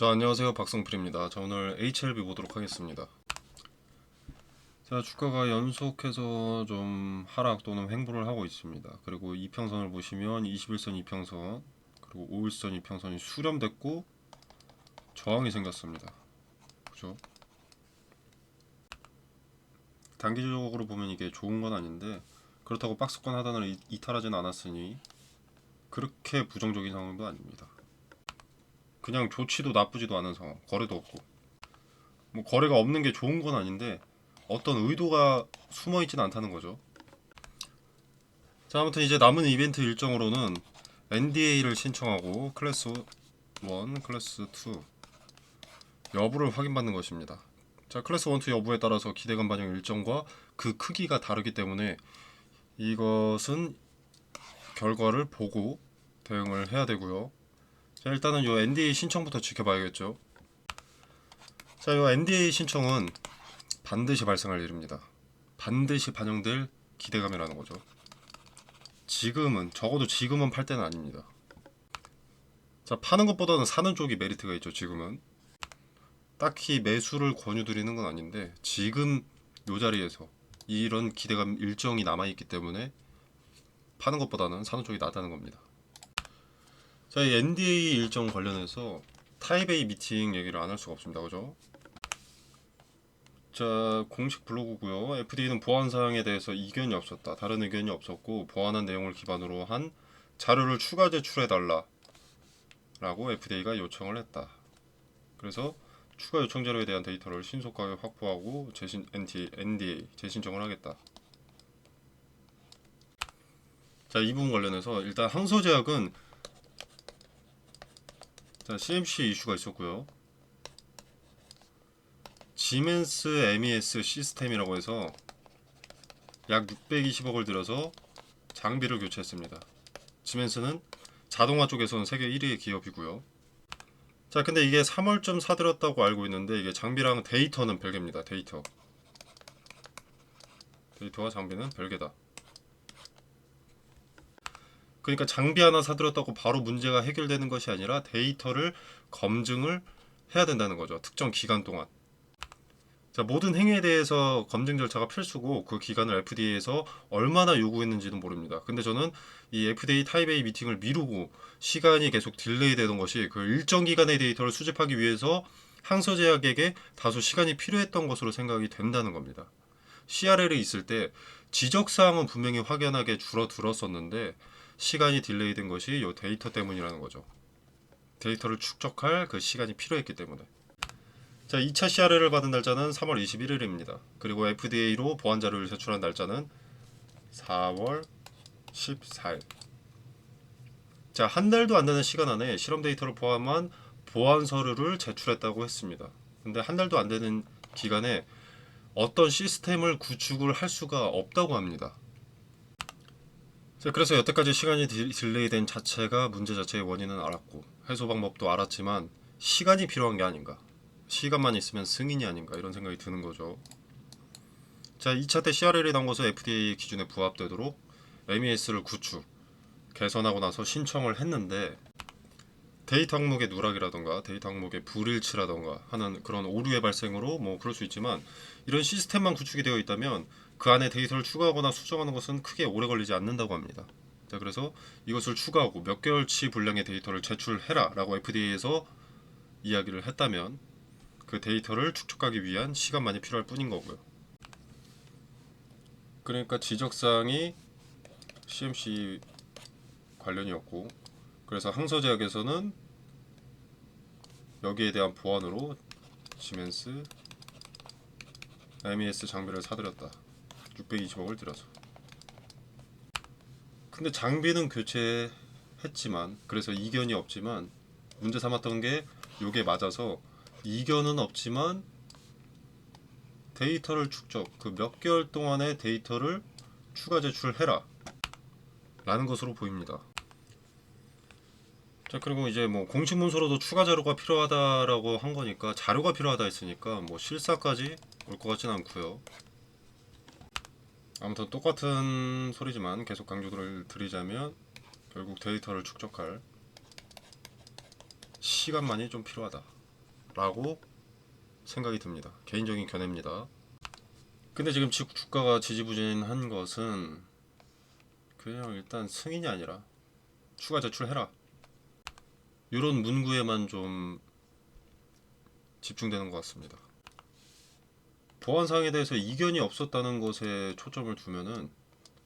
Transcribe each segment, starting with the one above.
자, 안녕하세요. 박성필입니다. 자, 오늘 HLB 보도록 하겠습니다. 자, 주가가 연속해서 좀 하락 또는 횡보를 하고 있습니다. 그리고 이평선을 보시면 21선 이평선 그리고 5일선 이평선이 수렴됐고 저항이 생겼습니다. 그죠? 단기적으로 보면 이게 좋은 건 아닌데 그렇다고 박스권 하단을 이탈하지는 않았으니 그렇게 부정적인 상황도 아닙니다. 그냥 좋지도 나쁘지도 않은 상황, 거래도 없고 뭐 거래가 없는 게 좋은 건 아닌데 어떤 의도가 숨어 있지는 않다는 거죠. 자, 아무튼 이제 남은 이벤트 일정으로는 NDA를 신청하고 클래스 1, 클래스 2 여부를 확인받는 것입니다. 자, 클래스 1, 2 여부에 따라서 기대감 반영 일정과 그 크기가 다르기 때문에 이것은 결과를 보고 대응을 해야 되고요. 자, 일단은 요 NDA 신청부터 지켜봐야겠죠. 자, 요 NDA 신청은 반드시 발생할 일입니다. 반드시 반영될 기대감이라는 거죠. 적어도 지금은 팔 때는 아닙니다. 자, 파는 것보다는 사는 쪽이 메리트가 있죠. 지금은 딱히 매수를 권유드리는 건 아닌데 지금 요 자리에서 이런 기대감 일정이 남아있기 때문에 파는 것보다는 사는 쪽이 낫다는 겁니다. 자, 이 NDA 일정 관련해서 타이베이 미팅 얘기를 안 할 수가 없습니다. 그죠? 자, 공식 블로그고요. FDA는 보안 사항에 대해서 이견이 없었다. 다른 의견이 없었고 보완한 내용을 기반으로 한 자료를 추가 제출해달라 라고 FDA가 요청을 했다. 그래서 추가 요청 자료에 대한 데이터를 신속하게 확보하고 NDA 재신청을 하겠다. 자, 이 부분 관련해서 일단 항소제약은 자, CMC 이슈가 있었고요. 지멘스 MES 시스템이라고 해서 약 620억을 들여서 장비를 교체했습니다. 지멘스는 자동화 쪽에서는 세계 1위의 기업이고요. 자, 근데 이게 3월쯤 사들였다고 알고 있는데 이게 장비랑 데이터는 별개입니다. 데이터와 장비는 별개다. 그러니까 장비 하나 사들였다고 바로 문제가 해결되는 것이 아니라 데이터를 검증을 해야 된다는 거죠. 특정 기간 동안. 자, 모든 행위에 대해서 검증 절차가 필수고 그 기간을 FDA에서 얼마나 요구했는지는 모릅니다. 근데 저는 이 FDA 타이베이 미팅을 미루고 시간이 계속 딜레이 되던 것이 그 일정 기간의 데이터를 수집하기 위해서 항소제약에게 다소 시간이 필요했던 것으로 생각이 된다는 겁니다. CRL이 있을 때 지적사항은 분명히 확연하게 줄어들었었는데 시간이 딜레이 된 것이 이 데이터 때문이라는 거죠. 데이터를 축적할 그 시간이 필요했기 때문에. 자, 2차 CRL을 받은 날짜는 3월 21일입니다. 그리고 FDA로 보안 자료를 제출한 날짜는 4월 14일. 자, 한 달도 안 되는 시간 안에 실험 데이터를 포함한 보안 서류를 제출했다고 했습니다. 근데 한 달도 안 되는 기간에 어떤 시스템을 구축을 할 수가 없다고 합니다. 자, 그래서 여태까지 시간이 딜레이된 자체가 문제 자체의 원인은 알았고 해소 방법도 알았지만 시간이 필요한 게 아닌가. 시간만 있으면 승인이 아닌가 이런 생각이 드는 거죠. 자, 2차 때 CRL이 나온 것은 FDA 기준에 부합되도록 MES를 구축, 개선하고 나서 신청을 했는데 데이터 항목의 누락이라던가 데이터 항목의 불일치라던가 하는 그런 오류의 발생으로 뭐 그럴 수 있지만 이런 시스템만 구축이 되어 있다면 그 안에 데이터를 추가하거나 수정하는 것은 크게 오래 걸리지 않는다고 합니다. 자, 그래서 이것을 추가하고 몇 개월치 분량의 데이터를 제출해라 라고 FDA에서 이야기를 했다면 그 데이터를 축적하기 위한 시간만이 필요할 뿐인 거고요. 그러니까 지적사항이 CMC 관련이었고 그래서 항소제약에서는 여기에 대한 보완으로 지멘스 MES 장비를 사들였다. 620억을 들여서. 근데 장비는 교체했지만 그래서 이견이 없지만 문제 삼았던 게 요게 맞아서 이견은 없지만 데이터를 축적 그 몇 개월 동안의 데이터를 추가 제출해라 라는 것으로 보입니다. 자, 그리고 이제 뭐 공식 문서로도 추가 자료가 필요하다라고 한 거니까 자료가 필요하다 했으니까 뭐 실사까지 올 것 같진 않고요. 아무튼 똑같은 소리지만 계속 강조를 드리자면 결국 데이터를 축적할 시간만이 좀 필요하다. 라고 생각이 듭니다. 개인적인 견해입니다. 근데 지금 주가가 지지부진한 것은 그냥 일단 승인이 아니라 추가 제출해라, 이런 문구에만 좀 집중되는 것 같습니다. 보안사항에 대해서 이견이 없었다는 것에 초점을 두면은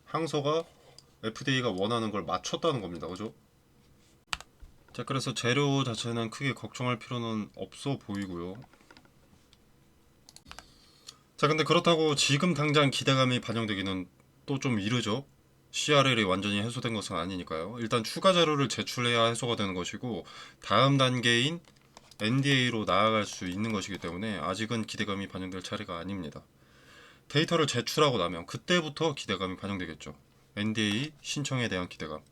항소가 FDA가 원하는 걸 맞췄다는 겁니다. 그죠? 자, 그래서 재료 자체는 크게 걱정할 필요는 없어 보이고요. 자, 근데 그렇다고 지금 당장 기대감이 반영되기는 또 좀 이르죠. CRL이 완전히 해소된 것은 아니니까요. 일단 추가 자료를 제출해야 해소가 되는 것이고, 다음 단계인 NDA로 나아갈 수 있는 것이기 때문에 아직은 기대감이 반영될 차례가 아닙니다. 데이터를 제출하고 나면 그때부터 기대감이 반영되겠죠. NDA 신청에 대한 기대감.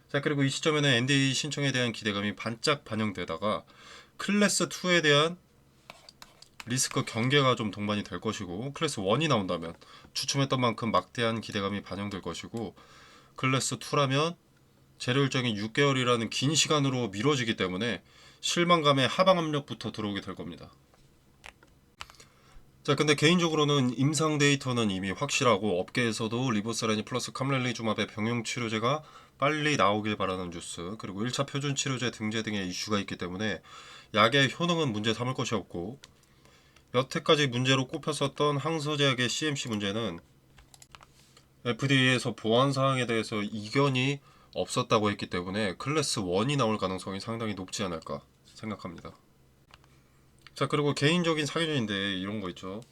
자, 그리고 이 시점에는 NDA 신청에 대한 기대감이 반짝 반영되다가 클래스 2에 대한 리스크 경계가 좀 동반이 될 것이고, 클래스 1이 나온다면 추첨했던 만큼 막대한 기대감이 반영될 것이고, 클래스 2라면 재료 일정이 6개월이라는 긴 시간으로 미뤄지기 때문에 실망감의 하방 압력부터 들어오게 될 겁니다. 자, 근데 개인적으로는 임상 데이터는 이미 확실하고 업계에서도 리보세라닌 플러스 캄렐리주맙의 병용 치료제가 빨리 나오길 바라는 뉴스, 그리고 1차 표준 치료제 등재 등의 이슈가 있기 때문에 약의 효능은 문제 삼을 것이 없고, 여태까지 문제로 꼽혔었던 항서제약의 CMC 문제는 FDA에서 보안 사항에 대해서 이견이 없었다고 했기 때문에 클래스 1이 나올 가능성이 상당히 높지 않을까 생각합니다. 자, 그리고 개인적인 사견인데 이런 거 있죠.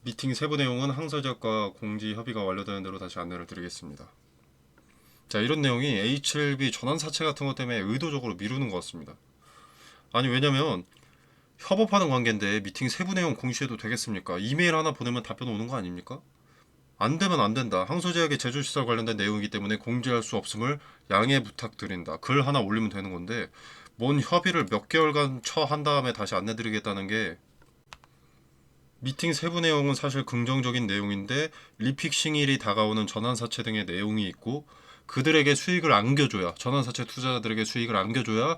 미팅 세부 내용은 항서제약과 공지 협의가 완료되는 대로 다시 안내를 드리겠습니다. 자, 이런 내용이 HLB 전환 사채 같은 것 때문에 의도적으로 미루는 것 같습니다. 아니, 왜냐면 협업하는 관계인데 미팅 세부 내용 공시해도 되겠습니까? 이메일 하나 보내면 답변 오는 거 아닙니까? 안 되면 안 된다. 항소제약의 제조시설 관련된 내용이기 때문에 공지할 수 없음을 양해 부탁드린다. 글 하나 올리면 되는 건데, 뭔 협의를 몇 개월간 한 다음에 다시 안내드리겠다는 게, 미팅 세부 내용은 사실 긍정적인 내용인데 리픽싱일이 다가오는 전환사채 등의 내용이 있고, 그들에게 수익을 안겨줘야, 전환사채 투자자들에게 수익을 안겨줘야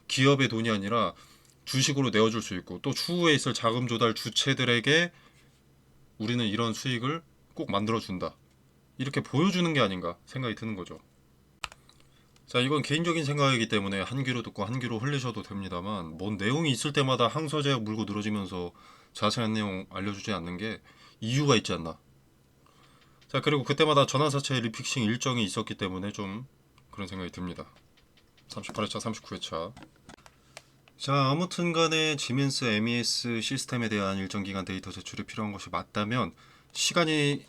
기업의 돈이 아니라 주식으로 내어줄 수 있고, 또 추후에 있을 자금 조달 주체들에게 우리는 이런 수익을 꼭 만들어준다, 이렇게 보여주는 게 아닌가 생각이 드는 거죠. 자, 이건 개인적인 생각이기 때문에 한 귀로 듣고 한 귀로 흘리셔도 됩니다만, 뭔 내용이 있을 때마다 항서제약 물고 늘어지면서 자세한 내용 알려주지 않는 게 이유가 있지 않나. 자, 그리고 그때마다 전환사채 리픽싱 일정이 있었기 때문에 좀 그런 생각이 듭니다. 38회차 39회차. 자, 아무튼 간에 지멘스 MES 시스템에 대한 일정 기간 데이터 제출이 필요한 것이 맞다면 시간이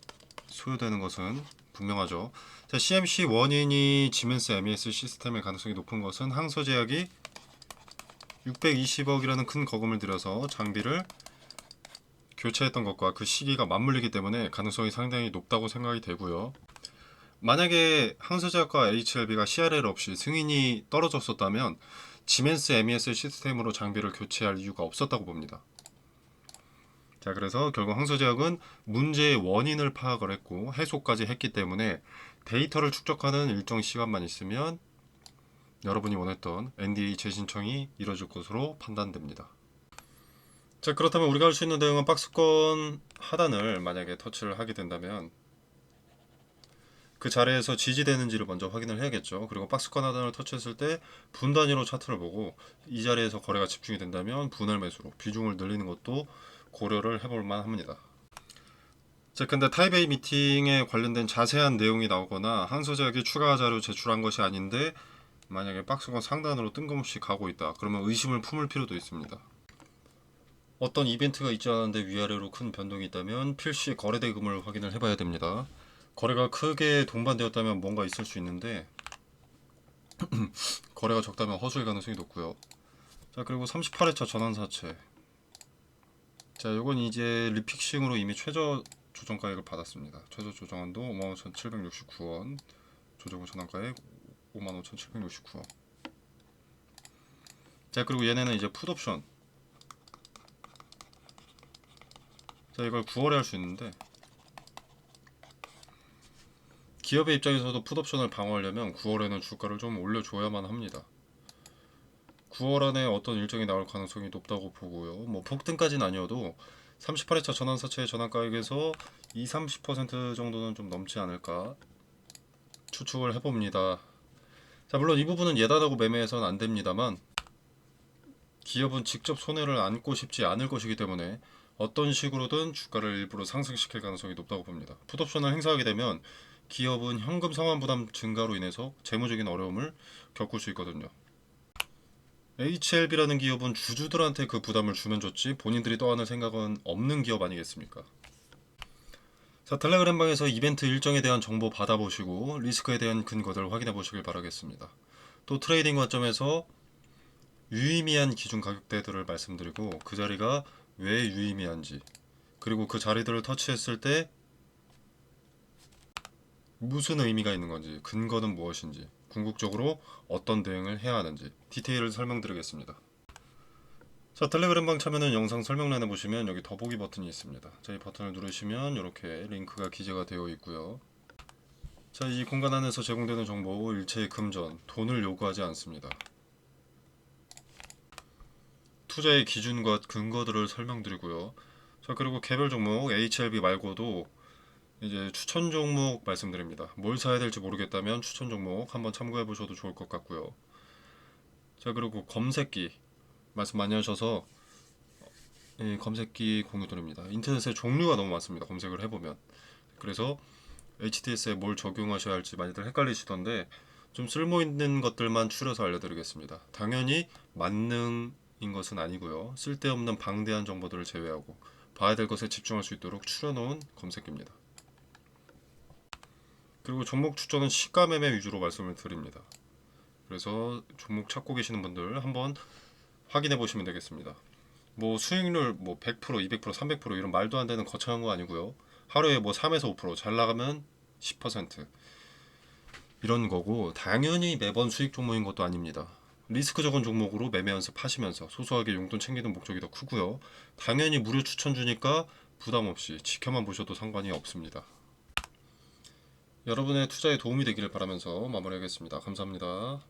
소요되는 것은 분명하죠. 자, CMC 원인이 지멘스 MES 시스템의 가능성이 높은 것은 항서제약이 620억이라는 큰 거금을 들여서 장비를 교체했던 것과 그 시기가 맞물리기 때문에 가능성이 상당히 높다고 생각이 되고요. 만약에 항서제약과 HLB가 CRL 없이 승인이 떨어졌었다면 지멘스 MES 시스템으로 장비를 교체할 이유가 없었다고 봅니다. 자, 그래서 결국 항서제약은 문제의 원인을 파악을 했고 해소까지 했기 때문에 데이터를 축적하는 일정 시간만 있으면 여러분이 원했던 NDA 재신청이 이뤄질 것으로 판단됩니다. 자, 그렇다면 우리가 할 수 있는 내용은 박스권 하단을 만약에 터치를 하게 된다면 그 자리에서 지지되는지를 먼저 확인을 해야겠죠. 그리고 박스권 하단을 터치했을 때 분 단위로 차트를 보고 이 자리에서 거래가 집중이 된다면 분할 매수로 비중을 늘리는 것도 고려를 해볼 만합니다. 자, 근데 타이베이 미팅에 관련된 자세한 내용이 나오거나 항서제약이 추가 자료 제출한 것이 아닌데 만약에 박스권 상단으로 뜬금없이 가고 있다, 그러면 의심을 품을 필요도 있습니다. 어떤 이벤트가 있지 않았는데 위아래로 큰 변동이 있다면 필시 거래 대금을 확인을 해봐야 됩니다. 거래가 크게 동반되었다면 뭔가 있을 수 있는데 거래가 적다면 허수일 가능성이 높고요. 자, 그리고 38회차 전환사채. 자, 요건 이제 리픽싱으로 이미 최저 조정가액을 받았습니다. 최저 조정한도 55,769원, 조정 전환가액 55,769원. 자, 그리고 얘네는 이제 풋옵션. 자, 이걸 9월에 할 수 있는데 기업의 입장에서도 풋옵션을 방어하려면 9월에는 주가를 좀 올려줘야만 합니다. 9월 안에 어떤 일정이 나올 가능성이 높다고 보고요. 뭐 폭등까지는 아니어도 38회차 전환사채의 전환가액에서 20-30% 정도는 좀 넘지 않을까 추측을 해봅니다. 자, 물론 이 부분은 예단하고 매매해서는 안 됩니다만 기업은 직접 손해를 안고 싶지 않을 것이기 때문에 어떤 식으로든 주가를 일부러 상승시킬 가능성이 높다고 봅니다. 풋옵션을 행사하게 되면 기업은 현금 상환 부담 증가로 인해서 재무적인 어려움을 겪을 수 있거든요. HLB라는 기업은 주주들한테 그 부담을 주면 좋지 본인들이 떠안을 생각은 없는 기업 아니겠습니까? 자, 텔레그램방에서 이벤트 일정에 대한 정보 받아보시고 리스크에 대한 근거들을 확인해 보시길 바라겠습니다. 또 트레이딩 관점에서 유의미한 기준 가격대들을 말씀드리고 그 자리가 왜 유의미한지, 그리고 그 자리들을 터치했을 때 무슨 의미가 있는 건지, 근거는 무엇인지, 궁극적으로 어떤 대응을 해야 하는지 디테일을 설명드리겠습니다. 자, 텔레그램방 참여는 영상 설명란에 보시면 여기 더보기 버튼이 있습니다. 자, 이 버튼을 누르시면 이렇게 링크가 기재가 되어 있고요. 자, 이 공간 안에서 제공되는 정보 일체의 금전, 돈을 요구하지 않습니다. 투자의 기준과 근거들을 설명드리고요. 자, 그리고 개별 종목 HLB 말고도 이제 추천 종목 말씀드립니다. 뭘 사야 될지 모르겠다면 추천 종목 한번 참고해 보셔도 좋을 것 같고요. 자, 그리고 검색기 말씀 많이 하셔서 검색기 공유 드립니다. 인터넷에 종류가 너무 많습니다. 검색을 해보면. 그래서 HTS에 뭘 적용하셔야 할지 많이들 헷갈리시던데 좀 쓸모있는 것들만 추려서 알려드리겠습니다. 당연히 만능인 것은 아니고요. 쓸데없는 방대한 정보들을 제외하고 봐야 될 것에 집중할 수 있도록 추려놓은 검색기입니다. 그리고 종목 추천은 시가 매매 위주로 말씀을 드립니다. 그래서 종목 찾고 계시는 분들 한번 확인해 보시면 되겠습니다. 뭐 수익률 뭐 100%, 200%, 300% 이런 말도 안 되는 거창한 거 아니고요. 하루에 뭐 3에서 5%잘 나가면 10% 이런 거고, 당연히 매번 수익 종목인 것도 아닙니다. 리스크 적은 종목으로 매매 연습하시면서 소소하게 용돈 챙기는 목적이 더 크고요. 당연히 무료 추천 주니까 부담 없이 지켜만 보셔도 상관이 없습니다. 여러분의 투자에 도움이 되기를 바라면서 마무리하겠습니다. 감사합니다.